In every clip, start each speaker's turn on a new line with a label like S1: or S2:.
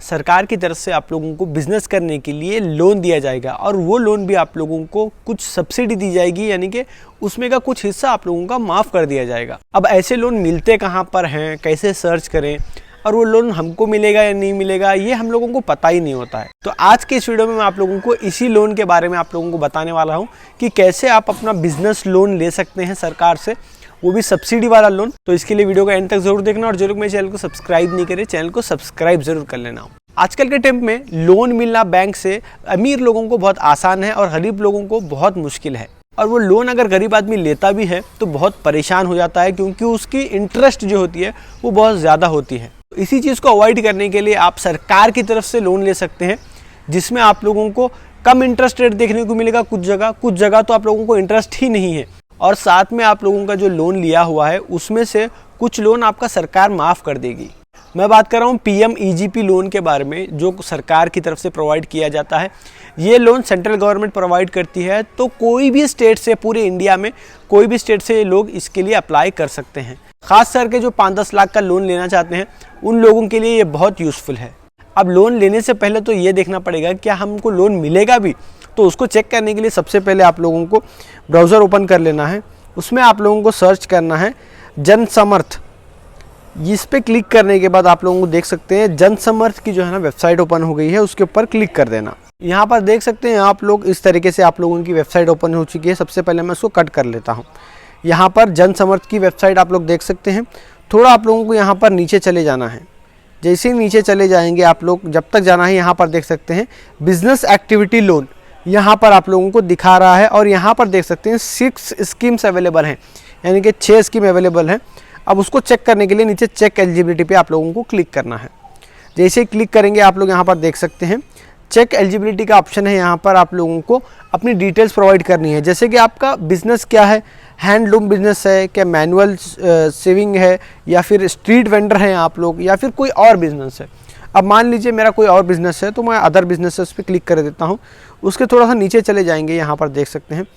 S1: सरकार की तरफ से आप लोगों को बिजनेस करने के लिए लोन दिया जाएगा और वो लोन भी आप लोगों को कुछ सब्सिडी दी जाएगी, यानी कि उसमें का कुछ हिस्सा आप लोगों का माफ़ कर दिया जाएगा। अब ऐसे लोन मिलते कहाँ पर हैं, कैसे सर्च करें और वो लोन हमको मिलेगा या नहीं मिलेगा, ये हम लोगों को पता ही नहीं होता है। तो आज के इस वीडियो में मैं आप लोगों को इसी लोन के बारे में आप लोगों को बताने वाला हूँ कि कैसे आप अपना बिजनेस लोन ले सकते हैं सरकार से, वो भी सब्सिडी वाला लोन। तो इसके लिए वीडियो को एंड तक जरूर देखना और जो लोग मेरे चैनल को सब्सक्राइब नहीं करे चैनल को सब्सक्राइब जरूर कर लेना। आजकल के टाइम में लोन मिलना बैंक से अमीर लोगों को बहुत आसान है और गरीब लोगों को बहुत मुश्किल है। और वो लोन अगर गरीब आदमी लेता भी है तो बहुत परेशान हो जाता है, क्योंकि उसकी इंटरेस्ट जो होती है वो बहुत ज़्यादा होती है। इसी चीज़ को अवॉइड करने के लिए आप सरकार की तरफ से लोन ले सकते हैं, जिसमें आप लोगों को कम इंटरेस्ट रेट देखने को मिलेगा। कुछ जगह तो आप लोगों को इंटरेस्ट ही नहीं है, और साथ में आप लोगों का जो लोन लिया हुआ है उसमें से कुछ लोन आपका सरकार माफ़ कर देगी। मैं बात कर रहा हूँ PMEGP लोन के बारे में, जो सरकार की तरफ से प्रोवाइड किया जाता है। ये लोन सेंट्रल गवर्नमेंट प्रोवाइड करती है, तो कोई भी स्टेट से, पूरे इंडिया में कोई भी स्टेट से लोग इसके लिए अप्लाई कर सकते हैं। खास करके जो 5-10 लाख का लोन लेना चाहते हैं उन लोगों के लिए ये बहुत यूज़फुल है। अब लोन लेने से पहले तो ये देखना पड़ेगा क्या हमको लोन मिलेगा भी, तो उसको चेक करने के लिए सबसे पहले आप लोगों को ब्राउज़र ओपन कर लेना है। उसमें आप लोगों को सर्च करना है जनसमर्थ। इस पे क्लिक करने के बाद आप लोगों को देख सकते हैं जनसमर्थ की जो है ना वेबसाइट ओपन हो गई है, उसके ऊपर क्लिक कर देना। यहाँ पर देख सकते हैं आप लोग इस तरीके से आप लोगों की वेबसाइट ओपन हो चुकी है। सबसे पहले मैं इसको कट कर लेता हूँ। यहाँ पर जनसमर्थ की वेबसाइट आप लोग देख सकते हैं। थोड़ा आप लोगों को यहाँ पर नीचे चले जाना है। जैसे ही नीचे चले जाएंगे आप लोग, जब तक जाना है यहाँ पर देख सकते हैं बिजनेस एक्टिविटी लोन, यहाँ पर आप लोगों को दिखा रहा है। और यहाँ पर देख सकते हैं 6 स्कीम्स अवेलेबल हैं, यानी कि 6 स्कीम अवेलेबल हैं। अब उसको चेक करने के लिए नीचे चेक एलिजिबिलिटी पे आप लोगों को क्लिक करना है। जैसे ही क्लिक करेंगे आप लोग यहाँ पर देख सकते हैं चेक एलिजिबिलिटी का ऑप्शन है। यहाँ पर आप लोगों को अपनी डिटेल्स प्रोवाइड करनी है, जैसे कि आपका बिजनेस क्या है, हैंडलूम बिजनेस है क्या, मैनुअल सेविंग है, या फिर स्ट्रीट वेंडर हैं आप लोग, या फिर कोई और बिजनेस है। अब मान लीजिए मेरा कोई और बिजनेस है तो मैं अदर बिजनेसेस पे क्लिक कर देता हूँ। उसके थोड़ा सा नीचे चले जाएंगे, यहाँ पर देख सकते हैं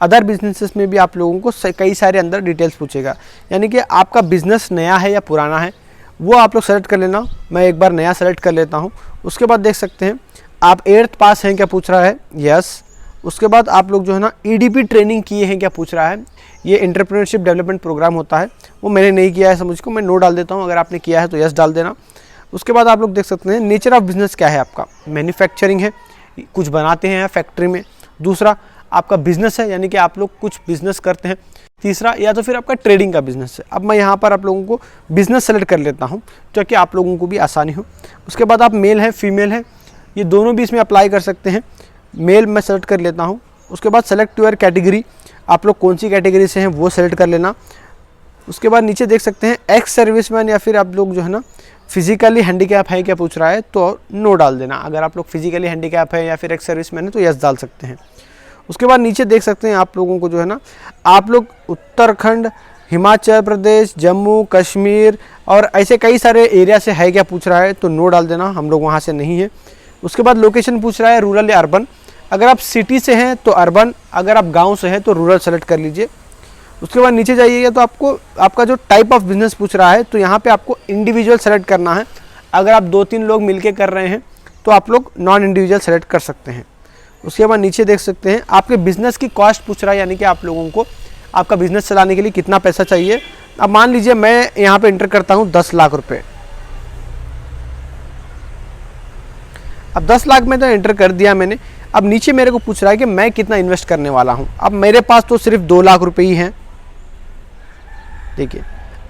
S1: अदर बिजनेसेस में भी आप लोगों को कई सारे अंदर डिटेल्स पूछेगा, यानी कि आपका बिजनेस नया है या पुराना है, वो आप लोग सेलेक्ट कर लेना। मैं एक बार नया सेलेक्ट कर लेता हूँ। उसके बाद देख सकते हैं आप 8th पास हैं क्या पूछ रहा है, यस। उसके बाद आप लोग जो है ना EDP ट्रेनिंग किए हैं क्या पूछ रहा है। ये एंटरप्रेन्योरशिप डेवलपमेंट प्रोग्राम होता है, वो मैंने नहीं किया है, समझ को मैं नो डाल देता हूँ। अगर आपने किया है तो यस डाल देना। उसके बाद आप लोग देख सकते हैं नेचर ऑफ बिजनेस क्या है आपका, मैन्युफैक्चरिंग है, कुछ बनाते हैं फैक्ट्री में। दूसरा आपका बिजनेस है, यानी कि आप लोग कुछ बिजनेस करते हैं। तीसरा या तो फिर आपका ट्रेडिंग का बिजनेस है। अब मैं यहाँ पर आप लोगों को बिजनेस सेलेक्ट कर लेता हूँ ताकि आप लोगों को भी आसानी हो। उसके बाद आप मेल है फीमेल है, ये दोनों भी इसमें अप्लाई कर सकते हैं। मेल मैं सेलेक्ट कर लेता हूँ। उसके बाद सेलेक्ट योर कैटेगरी, आप लोग कौन सी कैटेगरी से हैं वो सेलेक्ट कर लेना। उसके बाद नीचे देख सकते हैं एक्स सर्विसमैन, या फिर आप लोग जो है ना फिजिकली हैंडीकैप है क्या पूछ रहा है, तो नो डाल देना। अगर आप लोग फिजिकली हैंडीकैप है या फिर एक्स सर्विसमैन है तो यस डाल सकते हैं। उसके बाद नीचे देख सकते हैं आप लोगों को जो है ना, आप लोग उत्तराखंड, हिमाचल प्रदेश, जम्मू कश्मीर और ऐसे कई सारे एरिया से है क्या पूछ रहा है, तो नो डाल देना, हम लोग वहाँ से नहीं है। उसके बाद लोकेशन पूछ रहा है रूरल या अर्बन। अगर आप सिटी से हैं तो अर्बन, अगर आप गांव से हैं तो रूरल सेलेक्ट कर लीजिए। उसके बाद नीचे जाइएगा तो आपको आपका जो टाइप ऑफ बिजनेस पूछ रहा है, तो यहाँ पे आपको इंडिविजुअल सेलेक्ट करना है। अगर आप 2-3 लोग मिलके कर रहे हैं तो आप लोग नॉन इंडिविजुअल सेलेक्ट कर सकते हैं। उसके बाद नीचे देख सकते हैं आपके बिज़नेस की कॉस्ट पूछ रहा है, यानी कि आप लोगों को आपका बिज़नेस चलाने के लिए कितना पैसा चाहिए। अब मान लीजिए मैं यहाँ पे एंटर करता हूँ 10 लाख रुपए। अब 10 लाख में तो एंटर कर दिया मैंने। अब नीचे मेरे को पूछ रहा है कि मैं कितना इन्वेस्ट करने वाला हूँ। अब मेरे पास तो सिर्फ 2 लाख रुपए ही हैं। देखिए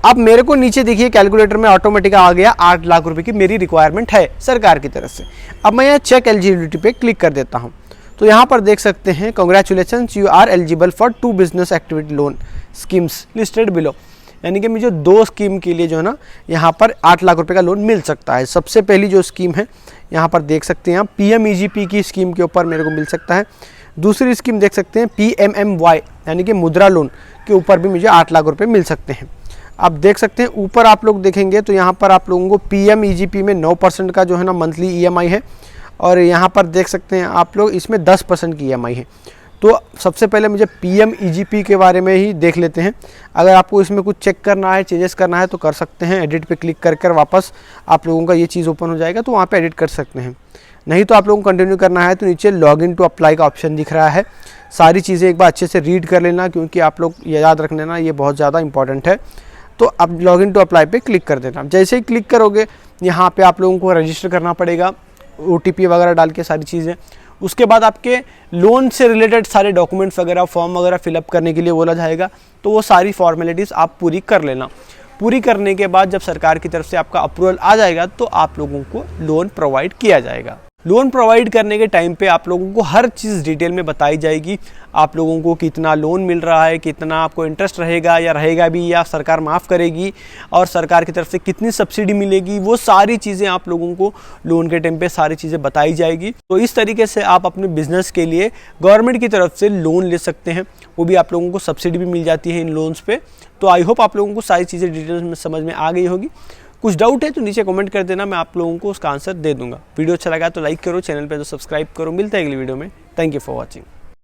S1: अब मेरे को नीचे देखिए कैलकुलेटर में ऑटोमेटिक आ गया 8 लाख रुपए की मेरी रिक्वायरमेंट है सरकार की तरफ से। अब मैं यहाँ चेक एलिजिबिलिटी पे क्लिक कर देता हूँ। तो यहाँ पर देख सकते हैं congratulations you are eligible for 2 business activity loan schemes listed below, यानी कि मुझे 2 स्कीम के लिए जो है ना यहाँ पर 8 लाख रुपए का लोन मिल सकता है। सबसे पहली जो स्कीम है यहाँ पर देख सकते हैं आप PMEGP की स्कीम के ऊपर मेरे को मिल सकता है। दूसरी स्कीम देख सकते हैं PMMY, यानी कि मुद्रा लोन के ऊपर भी मुझे 8 लाख रुपए मिल सकते हैं। अब देख सकते हैं ऊपर आप लोग देखेंगे तो यहाँ पर आप लोगों को PMEGP में 9% का जो है ना मंथली EMI है, और यहाँ पर देख सकते हैं आप लोग इसमें 10% की EMI है। तो सबसे पहले मुझे PMEGP के बारे में ही देख लेते हैं। अगर आपको इसमें कुछ चेक करना है, चेंजेस करना है तो कर सकते हैं। एडिट पे क्लिक कर वापस आप लोगों का ये चीज़ ओपन हो जाएगा, तो वहाँ पे एडिट कर सकते हैं। नहीं तो आप लोगों को कंटिन्यू करना है तो नीचे लॉगिन टू अप्लाई का ऑप्शन दिख रहा है। सारी चीज़ें एक बार अच्छे से रीड कर लेना, क्योंकि आप लोग याद रख लेना, ये बहुत ज़्यादा इंपॉर्टेंट है। तो अब लॉगिन टू अप्लाई पे क्लिक कर देना। जैसे ही क्लिक करोगे यहाँ पे आप लोगों को रजिस्टर करना पड़ेगा, OTP वगैरह डाल के सारी चीज़ें। उसके बाद आपके लोन से रिलेटेड सारे डॉक्यूमेंट्स वगैरह, फॉर्म वगैरह फिलअप करने के लिए बोला जाएगा, तो वो सारी फॉर्मेलिटीज़ आप पूरी कर लेना। पूरी करने के बाद जब सरकार की तरफ से आपका अप्रूवल आ जाएगा तो आप लोगों को लोन प्रोवाइड किया जाएगा। लोन प्रोवाइड करने के टाइम पे आप लोगों को हर चीज़ डिटेल में बताई जाएगी। आप लोगों को कितना लोन मिल रहा है, कितना आपको इंटरेस्ट रहेगा या रहेगा भी, या सरकार माफ़ करेगी, और सरकार की तरफ से कितनी सब्सिडी मिलेगी, वो सारी चीज़ें आप लोगों को लोन के टाइम पे सारी चीज़ें बताई जाएगी। तो इस तरीके से आप अपने बिजनेस के लिए गवर्नमेंट की तरफ से लोन ले सकते हैं। वो भी आप लोगों को सब्सिडी भी मिल जाती है इन लोन्स पे। तो आई होप आप लोगों को सारी चीज़ें डिटेल्स में समझ में आ गई होगी। कुछ डाउट है तो नीचे कमेंट कर देना, मैं आप लोगों को उसका आंसर दे दूंगा। वीडियो अच्छा लगा तो लाइक करो, चैनल पे तो सब्सक्राइब करो। मिलते हैं अगली वीडियो में। Thank you for watching.